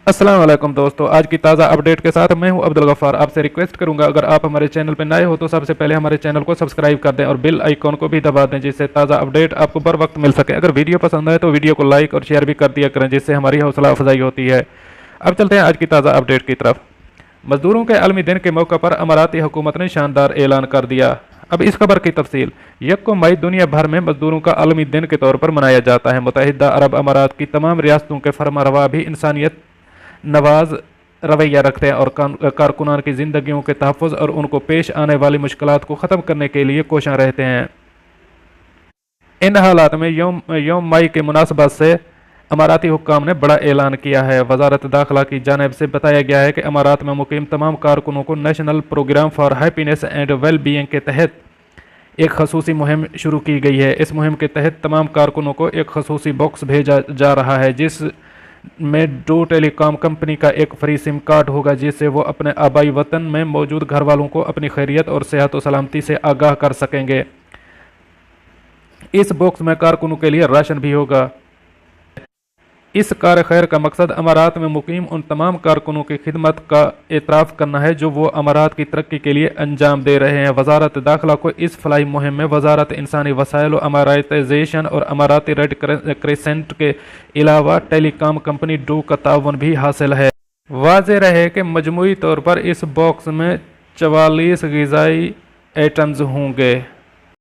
अस्सलाम वालेकुम दोस्तों, आज की ताज़ा अपडेट के साथ मैं हूं अब्दुल गफ़ार। आपसे रिक्वेस्ट करूंगा अगर आप हमारे चैनल पर नए हो तो सबसे पहले हमारे चैनल को सब्सक्राइब कर दें और बेल आइकॉन को भी दबा दें जिससे ताज़ा अपडेट आपको बर वक्त मिल सके। अगर वीडियो पसंद आए तो वीडियो को लाइक और शेयर भी कर दिया करें जिससे हमारी हौसला अफजाई होती है। अब चलते हैं आज की ताज़ा अपडेट की तरफ। मजदूरों के आलमी दिन के मौके पर अमाराती हुकूमत ने शानदार ऐलान कर दिया। अब इस खबर की तफसील। 1 मई दुनिया भर में मजदूरों का आलमी दिन के तौर पर मनाया जाता है। मुत्तहिदा अरब अमारात की तमाम रियासतों के फरमारवा भी इंसानियत नवाज रवैया रखते हैं और कारकुनान की ज़िंदगियों के तहफ़्फ़ुज़ और उनको पेश आने वाली मुश्किलात को ख़त्म करने के लिए कोशां रहते हैं। इन हालात में यौम मई के मुनासबत से अमाराती हुक्काम ने बड़ा ऐलान किया है। वजारत दाखिला की जानिब से बताया गया है कि अमारात में मुकीम तमाम कारकुनों को national programme for happiness and well being के तहत एक खसूसी मुहिम शुरू की गई है। इस मुहिम के तहत तमाम कारकुनों को एक खसूसी बॉक्स भेजा जा रहा है जिस में डो टेलीकॉम कंपनी का एक फ्री सिम कार्ड होगा जिससे वो अपने आबाई वतन में मौजूद घर वालों को अपनी खैरियत और सेहत और सलामती से आगाह कर सकेंगे। इस बॉक्स में कारकुनों के लिए राशन भी होगा। इस कार खैर का मकसद अमारात में मुकीम उन तमाम कारकुनों की खिदमत का एतराफ़ करना है जो वो अमारात की तरक्की के लिए अंजाम दे रहे हैं। वजारत दाखिला को इस फलाई मुहिम में वजारत इंसानी वसाइल अमाराताइजेशन और अमाराती रेड क्रिसेंट के अलावा टेलीकॉम कंपनी डो का ताउन भी हासिल है। वाज़ेह रहे कि मजमूई तौर पर इस बॉक्स में 44 ग़िज़ाई आइटम्स होंगे।